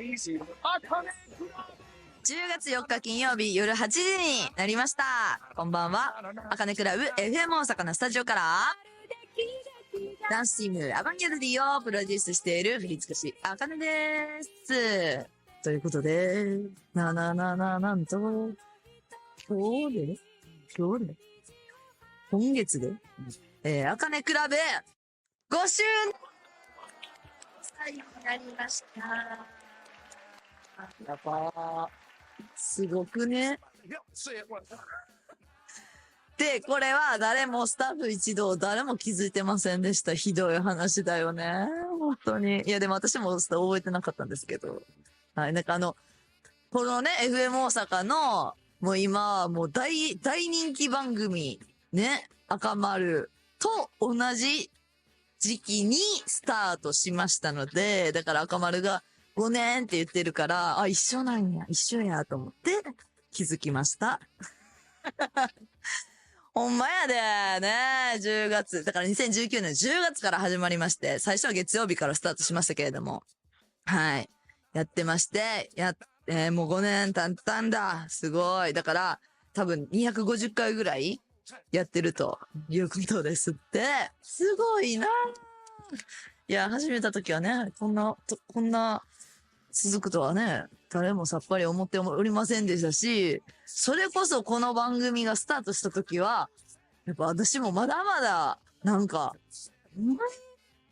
10月4日金曜日夜8時になりました。こんばんは。あかねクラブ FM 大阪のスタジオから、ダンスチームアバンギャルディをプロデュースしている振付師あかねです。ということで、なんと、今月で、あかねクラブ5周年になりました。やばー。すごくね。で、これは誰もスタッフ一同誰も気づいてませんでした。ひどい話だよね。本当に。いや、でも私も覚えてなかったんですけど。はい。なんかこのね、FM 大阪の、もう今はもう大人気番組、ね、赤丸と同じ時期にスタートしましたので、だから赤丸が5年って言ってるから、あ、一緒なんや、一緒やと思って気づきました。ほんまやでね、10月。だから2019年10月から始まりまして、最初は月曜日からスタートしましたけれども。はい。やってまして、もう5年経ったんだ。すごい。だから、多分250回ぐらいやってるということですって。すごいな。いや、始めた時はね、こんな続くとはね、誰もさっぱり思っておりませんでしたし、それこそこの番組がスタートした時は、やっぱ私もまだまだ、なんか、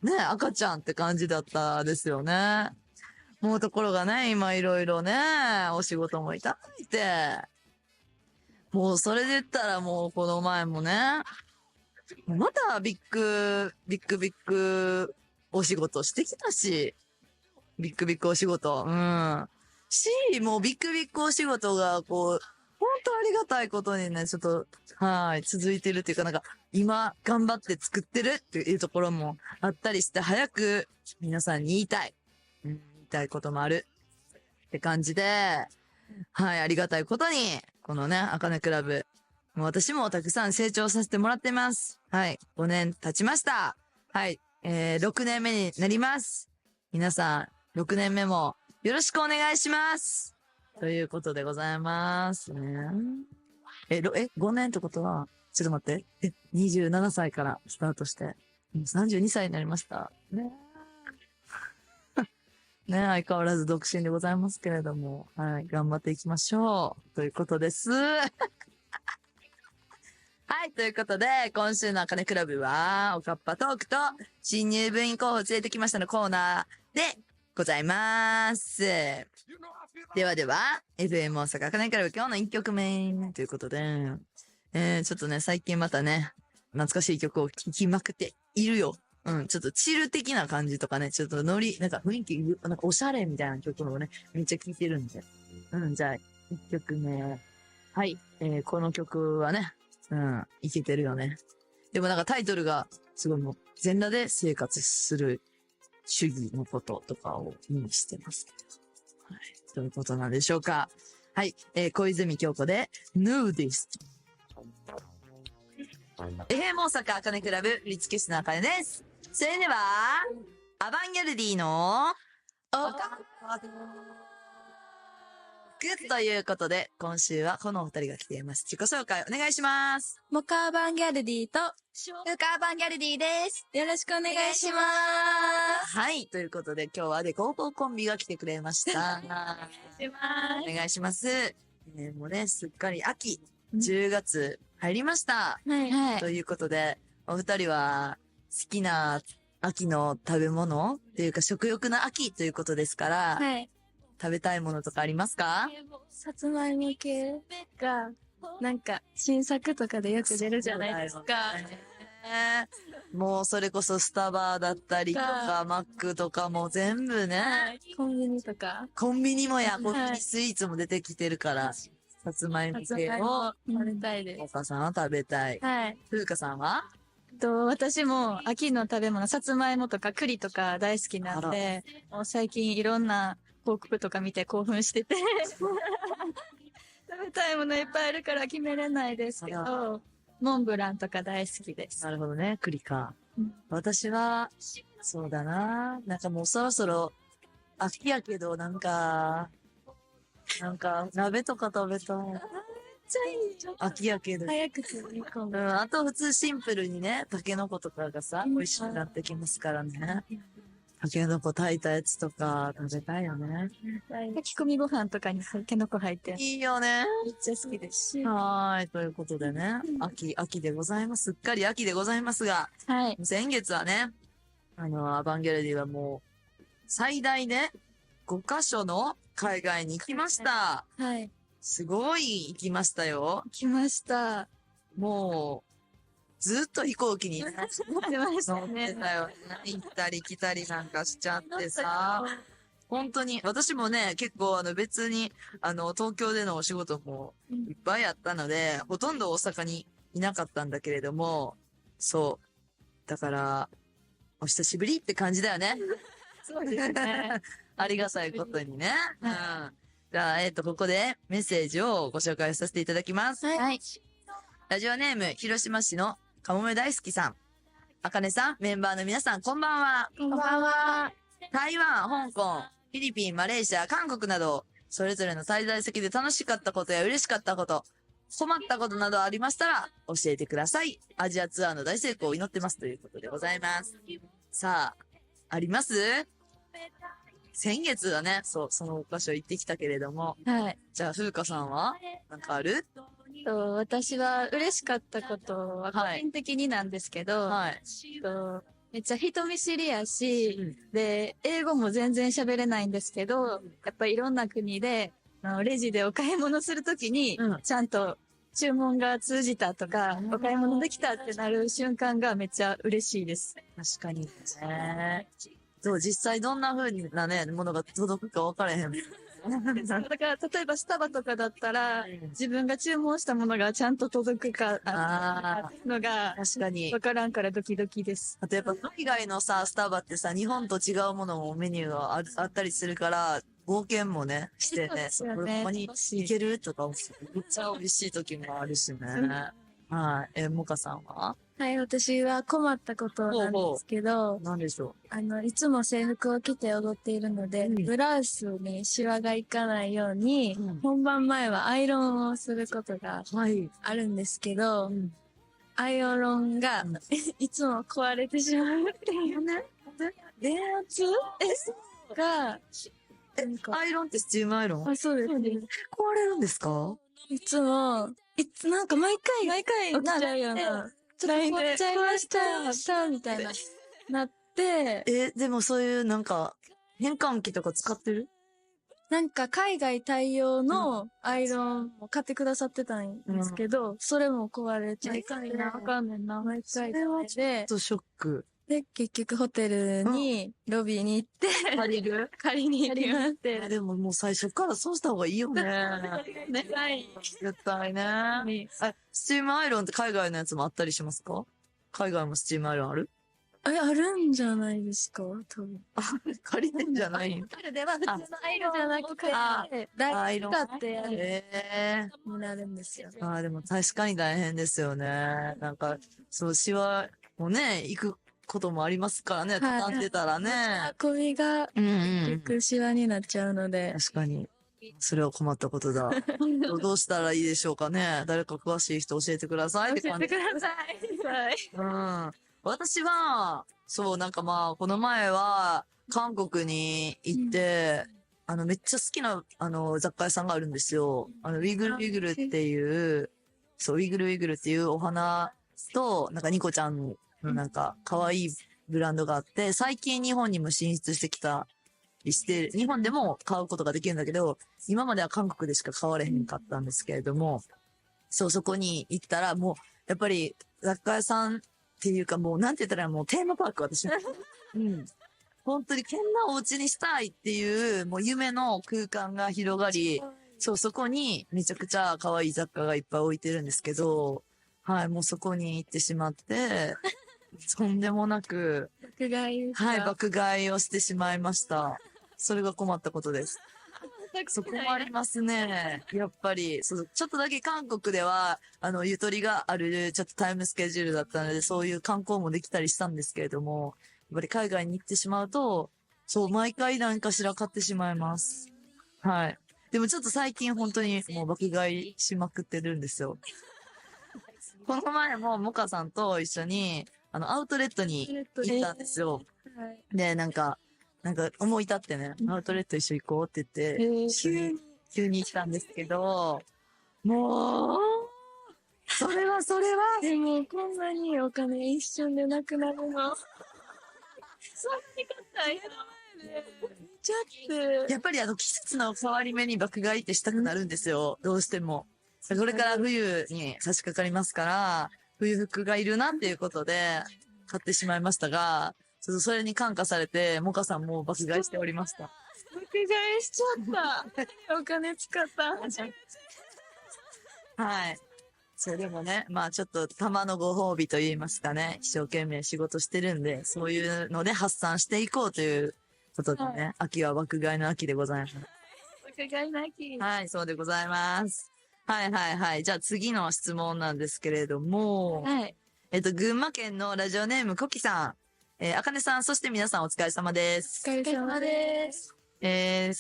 ね、赤ちゃんって感じだったですよね。もうところがね、今いろいろね、お仕事もいただいて、もうそれで言ったらもうこの前もね、またビッグお仕事してきたし、ビッグお仕事。もうビッグお仕事が、こう、本当ありがたいことにね、ちょっと、続いてるっていうか、なんか、今、頑張って作ってるっていうところもあったりして、早く皆さんに言いたい。言いたいこともある。って感じで、はい、ありがたいことに、このね、あかねクラブ、もう私もたくさん成長させてもらってます。はい、5年経ちました。はい、6年目になります。皆さん、6年目もよろしくお願いします。ということでございますね。5年ってことは、ちょっと待って。27歳からスタートして、もう32歳になりました。ね。ね、相変わらず独身でございますけれども、はい、頑張っていきましょう。ということです。はい、ということで、今週のあかねクラブは、おかっぱトークと、新入部員候補連れてきましたのコーナーでございます。ではでは、FM 大阪あかねクラブ今日の1曲目ということで、ちょっとね、最近またね、懐かしい曲を聴きまくっているよ。ちょっとチル的な感じとかね、ちょっとノリ、なんか雰囲気、なんかおしゃれみたいな曲をね、めっちゃ聴いてるんで。じゃあ、1曲目。はい。この曲はね、いけてるよね。でもなんかタイトルが、すごいもう、全裸で生活する主義のこととかを意味してますけど。はい。どういうことなんでしょうか。はい。小泉京子で、ヌーディスト。FM 大阪あかねクラブ、振付師のあかねです。それでは、アバンギャルディの、グッということで、今週はこのお二人が来ています。自己紹介お願いします。モカアバンギャルディと、ルカアバンギャルディです。よろしくお願いします。はい。ということで、今日はで高校コンビが来てくれました。お願いします。もうね、すっかり秋、10月入りました。はいはい。ということで、お二人は好きな秋の食べ物っていうか食欲の秋ということですから、はい。食べたいものとかありますか？さつまいも系が、なんか、新作とかでよく出るじゃないですか。もうそれこそスタバだったりとか、マックとかも全部ね。コンビニとか。コンビニもコンビニスイーツも出てきてるから、さつまいも系を食べたいです。お母さんは食べたい。はい。風花さんは私も秋の食べ物、さつまいもとか栗とか大好きなんで、もう最近いろんな広告とか見て興奮してて食べたいものいっぱいあるから決めれないですけど、モンブランとか大好きです。なるほどね、栗か。私は、そうだな。なんかもうそろそろ秋やけど、鍋とか食べたい。めっちゃいい。ちょっと秋やけど。早く積み込む。あと普通シンプルにね、タケノコとかがさ、美味しくなってきますからね。タケノコ炊いたやつとか食べたいよね。炊き込みご飯とかにタケノコ入っていいよね。めっちゃ好きですし。はーい。ということでね、秋でございます。すっかり秋でございますが、はい。先月はね、アバンギャルディはもう、最大ね、5カ所の海外に行きました。はい。すごい行きましたよ。来ました。もう、ずっと飛行機に乗ってました乗ってね。たよね。行ったり来たりなんかしちゃってさ。本当に、私もね、結構別に、東京でのお仕事もいっぱいあったので、ほとんど大阪にいなかったんだけれども、そう。だから、お久しぶりって感じだよね。そうですね。ありがたいことにね。うん。はじゃあ、ここでメッセージをご紹介させていただきます。はい。ラジオネーム、広島市のかもめ大好きさん。あかねさん、メンバーの皆さん、こんばんは。こんばんは。台湾、香港、フィリピン、マレーシア、韓国など、それぞれの滞在先で楽しかったことや嬉しかったこと、困ったことなどありましたら教えてください。アジアツアーの大成功を祈ってますということでございます。さあ、あります先月はね、その場所行ってきたけれども、はい。じゃあ、風花さんはなんかある私は嬉しかったことは個人的になんですけど、はい。めっちゃ人見知りやし、うんで、英語も全然喋れないんですけど、やっぱりいろんな国で、レジでお買い物するときにうん、ちゃんと注文が通じたとか、お買い物できたってなる瞬間がめっちゃ嬉しいです。確かにね。実際どんな風なね、ものが届くか分からへん。だから、例えばスタバとかだったら、自分が注文したものがちゃんと届くか、あのが、確かにわ。からんからドキドキです。あとやっぱ海外のさ、スタバってさ、日本と違うものもメニューがあったりするから、冒険もね、してね、そうですよねこれここに行けるとか、めっちゃ美味しい時もあるしね。はい。モカさんははい、私は困ったことなんですけど、何でしょいつも制服を着て踊っているので、うんブラウスにシワがいかないように、うん本番前はアイロンをすることがうはい。あるんですけど、うんアイロンが、うんいつも壊れてしまうっていうね。電圧が、アイロンってスチームアイロン壊あ、そうです。れるんですかいつも、なんか毎回起きちゃうような、ちょっと壊っちゃいました、みたいな、なって、でもそういうなんか、変換器とか使ってるなんか海外対応のアイロンも買ってくださってたんですけど、それも壊れちゃって、あかんねんな、毎回それはでちょっ、とショック。で、結局ホテルに、ロビーに行って、借りる借りに行きまして、でももう最初からそうした方がいいよね。はい。絶対ね。スチームアイロンって海外のやつもあったりしますか海外もスチームアイロンあるあるんじゃないですか多分。借りてんじゃないホテルでは普通のアイロンじゃなくて、ライト使ってやるえになるんですよ。でも確かに大変ですよね。なんか、そう、シワもね、行くこともありますからね、畳んでたらね。運びがうんうん結局シワになっちゃうので、確かに。それは困ったことだ。どうしたらいいでしょうかね。誰か詳しい人教えてくださいって感じ。ださい。はい。うん。私は、そう、なんかまあ、この前は、韓国に行って、めっちゃ好きな、雑貨屋さんがあるんですよ。ウィグルウィグルっていう、そう、ウィグルウィグルっていうお花と、なんかニコちゃんのなんか、可愛いブランドがあって、最近日本にも進出してきたりして、日本でも買うことができるんだけど、今までは韓国でしか買われへんかったんですけれども、そう、そこに行ったら、もう、やっぱり、雑貨屋さんっていうかもう、なんて言ったらもうテーマパーク、私。うん。本当にこんなお家にしたいっていう、もう夢の空間が広がり、そう、そこにめちゃくちゃ可愛い雑貨がいっぱい置いてるんですけど、はい、もうそこに行ってしまって、とんでもなく、爆買いですかはい、爆買いをしてしまいました。それが困ったことです。そこもありますね。やっぱり、そう、ちょっとだけ韓国では、ゆとりがある、ちょっとタイムスケジュールだったので、そういう観光もできたりしたんですけれども、やっぱり海外に行ってしまうと、そう、毎回何かしら買ってしまいます。はい。でもちょっと最近本当にもう爆買いしまくってるんですよ。この前もモカさんと一緒に、アウトレットに行ったんですよ。はい。で、思い立ってね、アウトレット一緒行こうって言って、急に行ったんですけど、もう、それは、でも、こんなにお金一瞬でなくなるの。そんなに買ったんや。ちょっと。やっぱり季節の変わり目に爆買いってしたくなるんですよ。どうしても。これから冬に差し掛かりますから、冬服がいるなっていうことで買ってしまいましたが、ちょっとそれに感化されて、モカさんも爆買いしておりました。爆買いしちゃった。お金使った。はい。そう、でもね、まあちょっと玉のご褒美と言いますかね、一生懸命仕事してるんで、そういうので発散していこうということでね、秋は爆買いの秋でございます。爆買いなき。はい、そうでございます。はいはいはい。じゃあ次の質問なんですけれども、はい。群馬県のラジオネームコキさん、あかねさん、そして皆さんお疲れ様ですお。疲れ様です。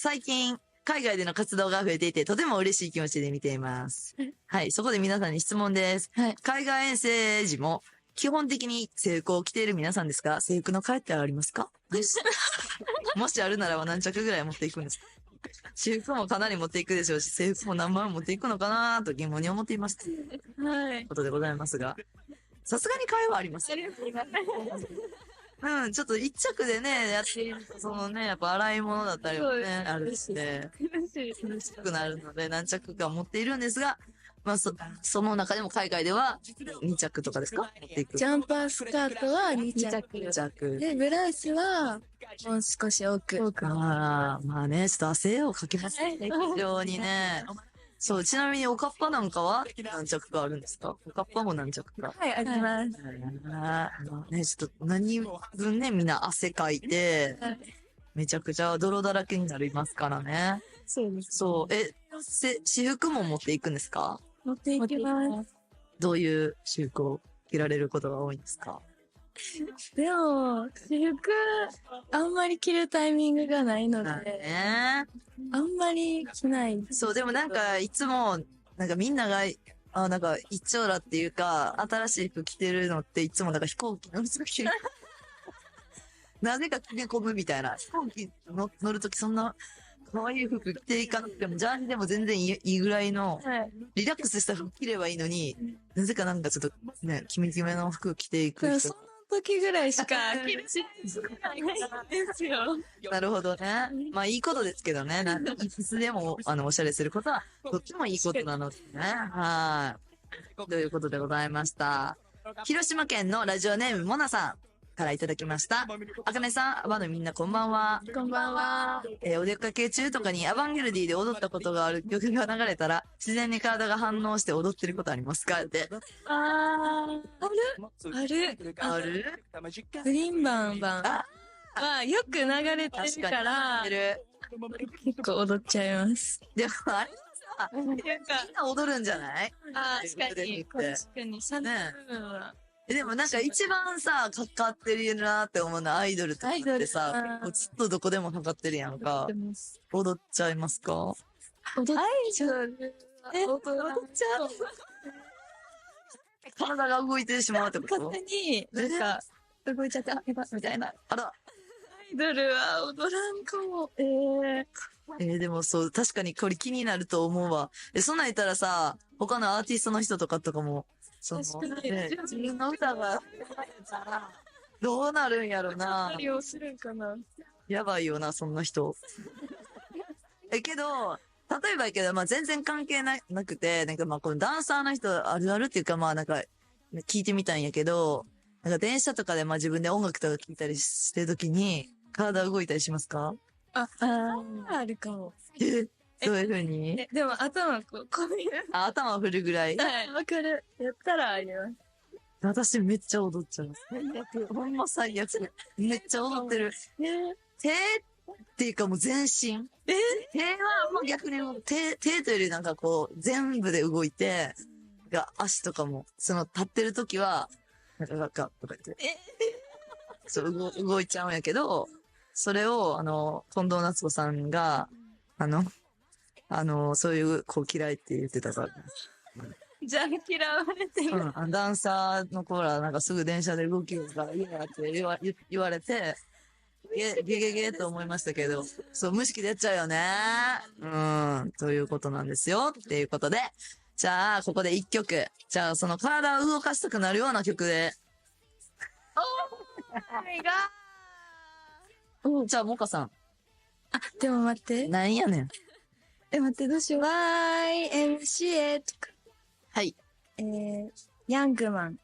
最近、海外での活動が増えていて、とても嬉しい気持ちで見ています。はい、そこで皆さんに質問です。はい。海外遠征時も、基本的に制服を着ている皆さんですか？制服の替えってありますか？もしあるならば何着ぐらい持っていくんですか？私服もかなり持っていくでしょうし、制服も何万持っていくのかなと疑問に思っています。というはい。ことでございますが、さすがに替えはありますよ。うん、ちょっと一着でね、やっていると、そのね、やっぱ洗い物だったりもね、あるしね、苦しくなるので何着か持っているんですが、まあその中でも海外では2着とかですか？持っていく。ジャンパースカートは2 2着。2着。で、ブラウスはもう少し多く。まあね、ちょっと汗をかけますね、非常にね。そう、ちなみにおかっぱなんかは何着かあるんですか？おかっぱも何着か。はい、あります。まあね、ちょっと何分ね、みんな汗かいて、めちゃくちゃ泥だらけになりますからね。そうです。そう、私服も持っていくんですか？持っていきます。どういう私服を着られることが多いんですか？でも、私服、あんまり着るタイミングがないので、ね。あんまり着ない。そう、でもなんか、いつも、なんかみんなが、なんか、一丁羅っていうか、新しい服着てるのっていつもなんか飛行機乗るとき、なぜか決め込むみたいな。飛行機乗るときそんな、可愛い服着ていかなくても、ジャージでも全然いいぐらいの、はい。リラックスした服着ればいいのに、なぜかなんかちょっとね、キメキメの服着ていく人でもその時ぐらいしか着るしないんですよ。なるほどね。まあいいことですけどね。いつでも、おしゃれすることは、とってもいいことなのでね。はい。ということでございました。広島県のラジオネームモナさんからいただきました。あかねさん、アバのみんなこんばんは。こんばんは。お出かけ中とかにアバンギルディで踊ったことがある曲が流れたら、自然に体が反応して踊ってることありますかって。あるあるグリーンバンバンあはよく流れてるから、結構踊っちゃいます。でもあれさ、みんな踊るんじゃない？確かに。確かに。サね部分は。でもなんか一番さ、かかってるなって思うのはアイドルとかってさアイドル、こうずっとどこでもかかってるやんか。踊っちゃいますか？踊っちゃう。踊っちゃう。体が動いてしまうってこと？勝手に、なんか、動いちゃって、あ、やば、みたいな。あら。アイドルは踊らんかも。でもそう、確かにこれ気になると思うわ。そんなん言ったらさ、他のアーティストの人とかも、その、確かにね、自分の歌が、どうなるんやろな。何をするんかな。やばいよな、そんな人。けど、例えばやけど、まあ全然関係なくて、なんかまあこのダンサーの人あるあるっていうかまあなんか、聞いてみたんやけど、なんか電車とかでまあ自分で音楽とか聴いたりしてるときに、体動いたりしますか？あるかも。そういう風にでも頭こういう。頭を振るぐらい。はい、わかる。やったらあります。私めっちゃ踊っちゃう。ほんま最悪。めっちゃ踊ってる。手っていうかもう全身。手はもう逆に手というよりなんかこう全部で動いて、足とかも、その立ってる時は、なんかとか言って。そう、動いちゃうんやけど、それを、近藤夏子さんが、そういう、嫌いって言ってたから。じゃあ嫌われてる。ダンサーの子ら、なんかすぐ電車で動きがいいなって言われて、ゲゲゲと思いましたけど、そう、無意識でやっちゃうよね。ということなんですよ。っていうことで、じゃあ、ここで一曲。じゃあ、その体を動かしたくなるような曲で。じゃあ、モカさん。でも待って。なんやねん。待って、どうしよう。YMCA とか。はい。ヤングマン。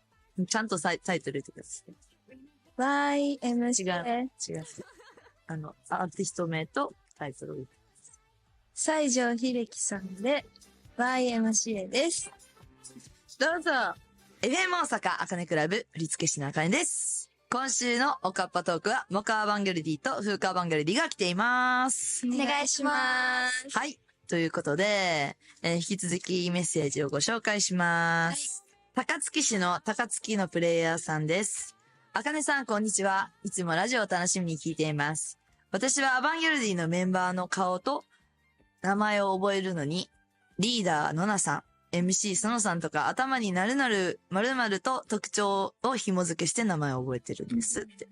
ちゃんとタイトル言ってください。YMCA。違う。アーティスト名とタイトルを言って。西城秀樹さんで YMCA です。どうぞ。FM 大阪あかねクラブ振付師のあかねです。今週のおかっぱトークはモカーバンゲルディとフーカーバンゲルディが来ています。お願いします。はい。ということで、引き続きメッセージをご紹介します。高槻市の高槻のプレイヤーさんです。あかねさん、こんにちは。いつもラジオを楽しみに聞いています。私はアバンギャルディのメンバーの顔と名前を覚えるのに、リーダーのなさん、MC そのさんとか頭になる〇〇と特徴を紐付けして名前を覚えてるんですって。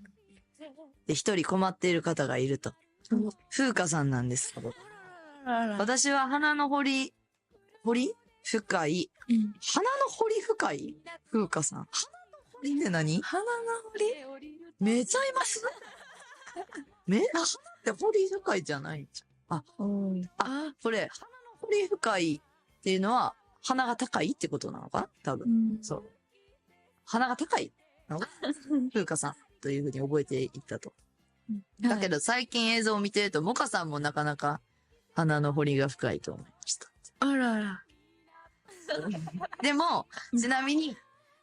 で、一人困っている方がいると。風花さんなんですけど。私は鼻の掘り深い、鼻の掘り深い風花さん。鼻の掘りって何？鼻の掘りめちゃいます鼻って掘り深いじゃないじゃん。これ、鼻の掘り深いっていうのは、鼻が高いってことなのかな多分。そう。鼻が高いのが、風花さんというふうに覚えていったと。だけど最近映像を見てると、モカさんもなかなか鼻の掘りが深いと思いました。あらあら。でも、ちなみに、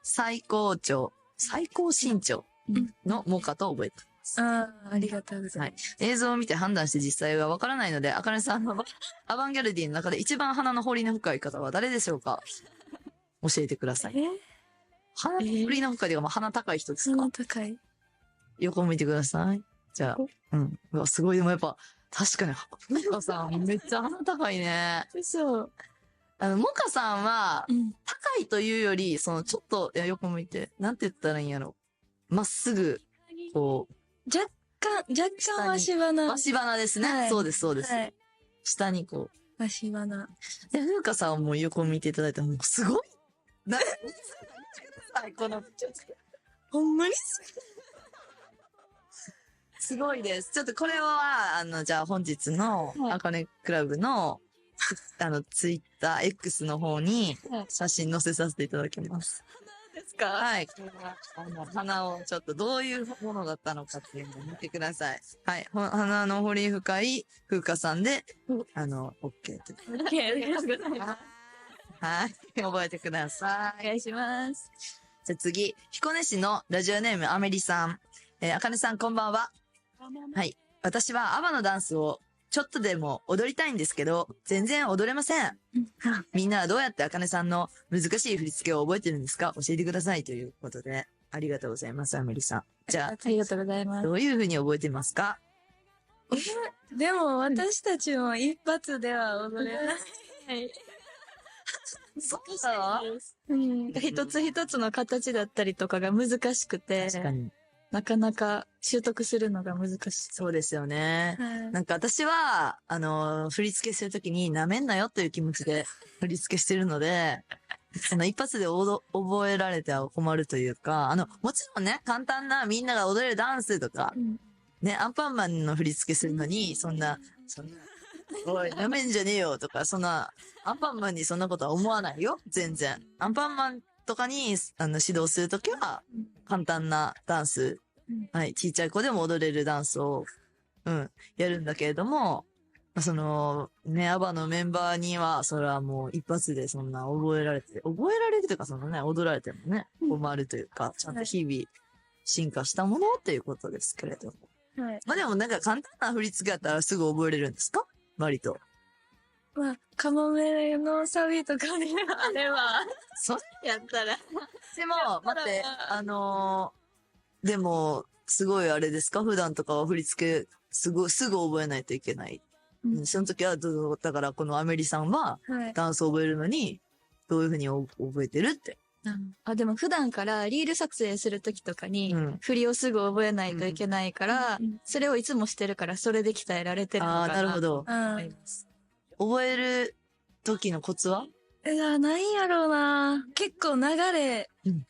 最高身長のモカと覚えてます。ありがとうございます。映像を見て判断して実際はわからないので、あかねさんのアバンギャルディの中で一番鼻の掘りの深い方は誰でしょうか？教えてください。鼻の掘りの深いというか、鼻高い人ですか？鼻高い。横向いてください。じゃあ、うわ、すごい。でもやっぱ、確かに、モカさんめっちゃ鼻高いね。嘘。モカさんは、高いというより、ちょっと、横向いて、なんて言ったらいいんやろ。まっすぐ、こう。若干わし鼻。わし鼻ですね。そうです。はい。下にこう。わし鼻。で、風花さんも横向いていただいたら、もうすごいこの、ほんまにすごいです。ちょっとこれは、じゃあ本日の、あかねクラブの、ツイッター X の方に、写真載せさせていただきます。ですか？はい。鼻をちょっとどういうものだったのかっていうのを見てください。はい。鼻の掘り深い風花さんで、OK と。OK、ありがとうございます。はい。覚えてください。お願いします。じゃあ次、彦根市のラジオネームアメリさん。あかねさんこんばんは。はい。私はアバのダンスをちょっとでも踊りたいんですけど、全然踊れません。みんなはどうやってあかねさんの難しい振り付けを覚えてるんですか？教えてくださいということで、ありがとうございます、アメリさん。じゃあ、ありがとうございます。どういうふうに覚えてますか？でも私たちも一発では踊れない。はい。そうだ。一つ一つの形だったりとかが難しくて、確かに。なかなか習得するのが難しい。そうですよね。なんか私は、振り付けするときに舐めんなよという気持ちで振り付けしてるので、一発で覚えられては困るというか、もちろんね、簡単なみんなが踊れるダンスとか、ね、アンパンマンの振り付けするのに、そんな、おい、舐めんじゃねえよとか、アンパンマンにそんなことは思わないよ、全然。アンパンマンとかに、指導するときは、簡単なダンス、はい、ちっちゃい子でも踊れるダンスを、やるんだけれども、ね、アバのメンバーには、それはもう一発でそんな覚えられるというか、踊られてもね、困るというか、ちゃんと日々進化したものということですけれども。はい。まあでもなんか簡単な振り付けだったらすぐ覚えれるんですか？割と。まあ、カモメのサビとかね、あれは、そうやったら。でも、待って、でも、すごいあれですか？普段とかは振り付け、すぐ覚えないといけない。うんその時はだからこのアメリさんは、はい。ダンスを覚えるのに、どういうふうに覚えてるって。あ、でも普段からリール撮影するときとかにうん、振りをすぐ覚えないといけないから、うんそれをいつもしてるから、それで鍛えられてるのかな。ああ、なるほど。うん。思います。覚える時のコツは？ないやろうな。結構流れ、うん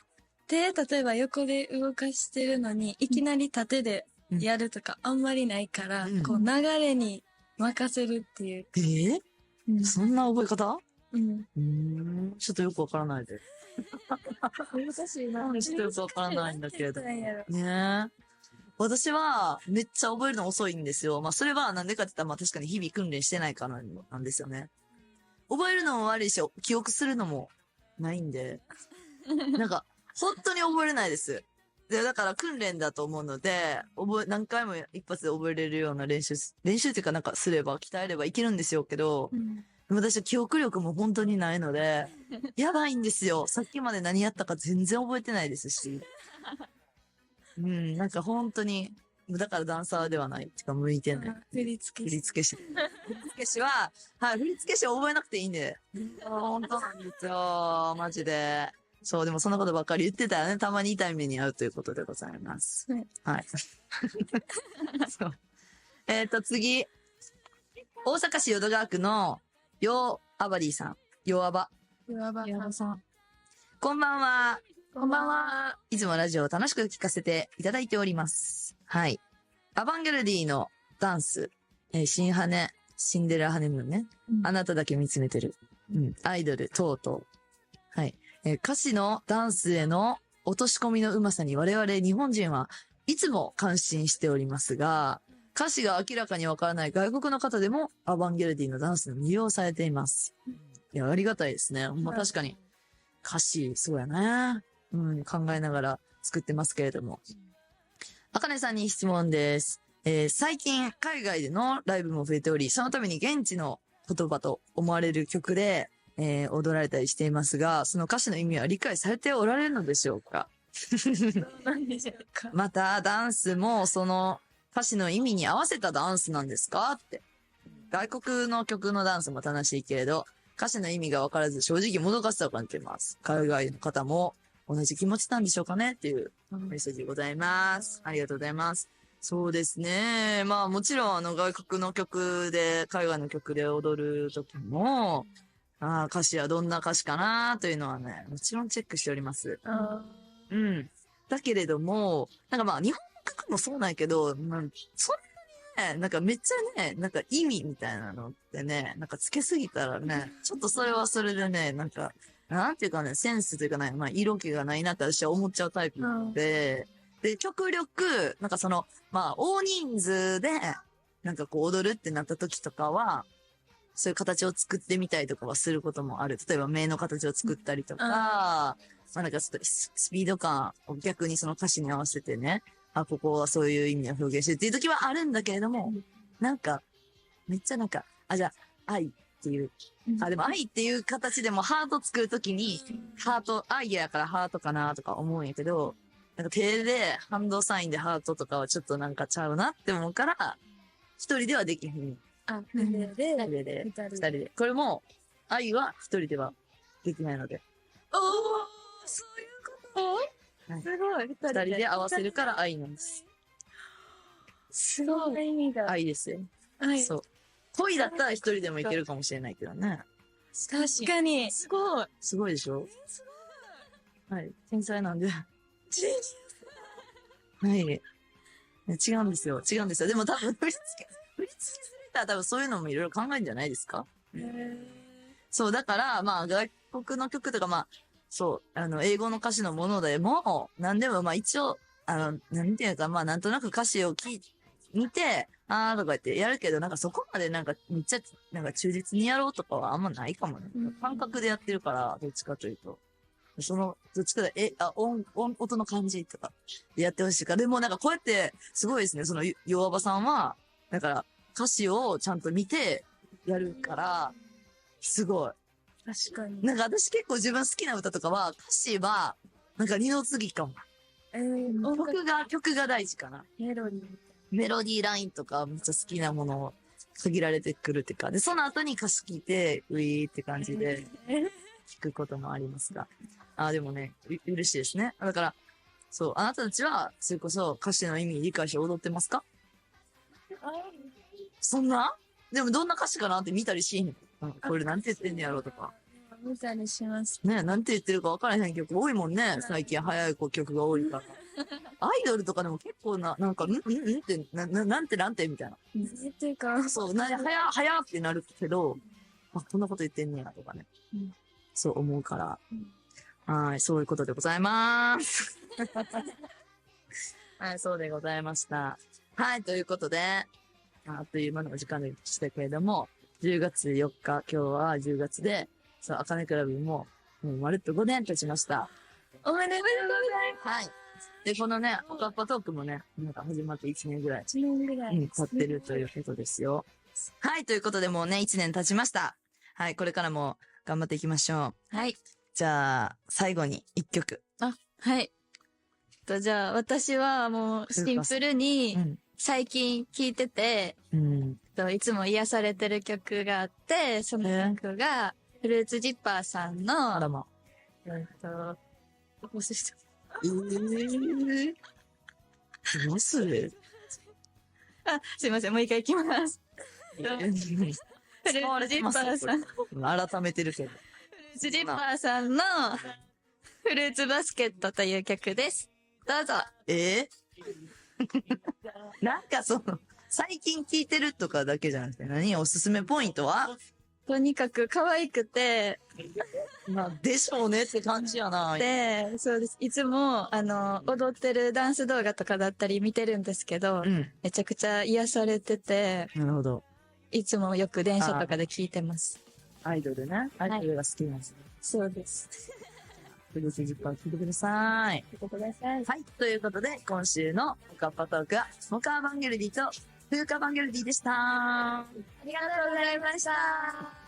例えば横で動かしてるのに、いきなり縦でやるとかあんまりないから、うんこう流れに任せるっていう。うん。そんな覚え方？うん。ちょっとよくわからないで。難しいな。ちょっとよくわからないんだけれど。なんやろねえ。私は、めっちゃ覚えるの遅いんですよ。まあ、それはなんでかって言ったら、まあ、確かに日々訓練してないからなんですよね。覚えるのも悪いし、記憶するのもないんで、なんか、本当に覚えれないです。で、だから訓練だと思うので、何回も一発で覚えれるような練習っていうかなんかすれば、鍛えればいけるんですよけど、うん。私は記憶力も本当にないので、やばいんですよ。さっきまで何やったか全然覚えてないですし。なんか本当に、だからダンサーではない。っていうか向いてない。振り付け振付師。振付師は、はい、振付師は覚えなくていいんで。本当なんですよ。マジで。そう、でもそんなことばっかり言ってたらね、たまに痛い目に遭うということでございます。はい。そう。次。大阪市淀川区の、ヨーアバリーさん。ヨーアバ。岩場岩場さん。こんばんは。こんばんは。いつもラジオを楽しく聞かせていただいております。はい。アバンギャルディのダンス、新羽、シンデレラハネムーンね。うんあなただけ見つめてる。アイドル、とうとう。はい。歌詞のダンスへの落とし込みのうまさに我々日本人はいつも感心しておりますが、歌詞が明らかにわからない外国の方でもアバンギャルディのダンスに魅了されています。いや、ありがたいですね。ほんま確かに。歌詞、そうやね。考えながら作ってますけれども。あかねさんに質問です。最近海外でのライブも増えており、そのために現地の言葉と思われる曲で、踊られたりしていますが、その歌詞の意味は理解されておられるのでしょうか？何でしょうか。また、ダンスもその歌詞の意味に合わせたダンスなんですかって。外国の曲のダンスも楽しいけれど、歌詞の意味が分からず正直もどかしさを感じています。海外の方も同じ気持ちなんでしょうかねっていうメッセージでございます。ありがとうございます。そうですね。まあもちろん外国の曲で、海外の曲で踊る時も、歌詞はどんな歌詞かなというのはね、もちろんチェックしております。だけれども、なんかまあ日本の曲もそうなんやけど、そんなにね、なんかめっちゃね、なんか意味みたいなのってね、なんかつけすぎたらね、ちょっとそれはそれでね、なんか、なんていうかね、センスというかね、まあ色気がないなって私は思っちゃうタイプなので、で、極力、なんかその、まあ大人数で、なんかこう踊るってなった時とかは、そういう形を作ってみたりとかはすることもある。例えば目の形を作ったりとか、まあなんかちょっとスピード感を逆にその歌詞に合わせてね、ここはそういう意味を表現してるっていう時はあるんだけれども、なんか、めっちゃなんか、じゃあ、愛っていう、でも愛っていう形でもハート作るときに、ハート、愛やからハートかなとか思うんやけど、なんか手でハンドサインでハートとかはちょっとなんかちゃうなって思うから、一人ではできへん。で、二人で。二人で。これも、愛は一人ではできないので。そういうことはいすごい。二人で合わせるから愛なんです。すごい意味が。愛ですよ。はい。そう。恋だったら一人でもいけるかもしれないけどね。確かに。すごい。すごいでしょ？はい。天才なんで。はい。違うんですよ。違うんですよ。でも多分振り付けするたら多分そういうのもいろいろ考えるんじゃないですか？そう、だから、まあ、外国の曲とか、まあ、そう、英語の歌詞のものでも、なんでも、まあ一応、なんていうか、まあなんとなく歌詞を見て、とか言ってやるけど、なんかそこまでなんか、めっちゃ、なんか忠実にやろうとかはあんまないかもね。感覚でやってるから、どっちかというと。どっちかで、音の感じとかでやってほしいから。でもなんかこうやって、すごいですね。その、弱場さんは、だから、歌詞をちゃんと見てやるから、すごい。確かに。なんか私結構自分好きな歌とかは、歌詞は、なんか二の次かも。音楽、曲が大事かな。メロディー。メロディーラインとかめっちゃ好きなものを限られてくるっていうか、で、その後に歌詞聞いて、ウィーって感じで聞くこともありますが。でもね、嬉しいですね。だから、そう、あなたたちは、それこそ歌詞の意味理解して踊ってますか？そんなでもどんな歌詞かなって見たりしん。これなんて言ってんねやろとか。見たりします。ね、なんて言ってるか分からへん曲多いもんね。最近早い曲が多いから。アイドルとかでも結構なんか、ってなんてみたいな。っていうか、そう、早ってなるけど、こんなこと言ってんねやとかね。そう思うから。はい、そういうことでございます。はい、そうでございました。はい、ということで、あっという間のお時間でしたけれども、10月4日、今日は10月で、そう、あかねクラブもうまるっと5年経ちました。おめでとうございます。はい。で、このね、おかっぱトークもね、なんか始まって1年ぐらい、1年ぐらい。経ってるということですよ。はい、ということでもうね、1年経ちました。はい、これからも頑張っていきましょう。はい。じゃあ、最後に1曲。はい。じゃあ、私はもうシンプルに最近聴いてて、いつも癒されてる曲があって、その曲が、フルーツジッパーさんの、あらま。忘れした。どうする？すいません、もう一回行きます。フルーツジッパーさん。改めてるけど。フルーツジッパーさんの、フルーツバスケットという曲です。どうぞ。なんか最近聴いてるとかだけじゃなくて、何おすすめポイントは？とにかく可愛くて、でしょうねって感じやな。で、そうです。いつも、踊ってるダンス動画とかだったり見てるんですけど、めちゃくちゃ癒されてて、なるほど。いつもよく電車とかで聞いてます。アイドルね。アイドルが好きなんですね。そうです。フルーツジッパー聞いてください。聞いてください。はい。ということで、今週のおかっぱトークは、モカーバンゲルディと、フーカバンゲルディでした。ありがとうございました。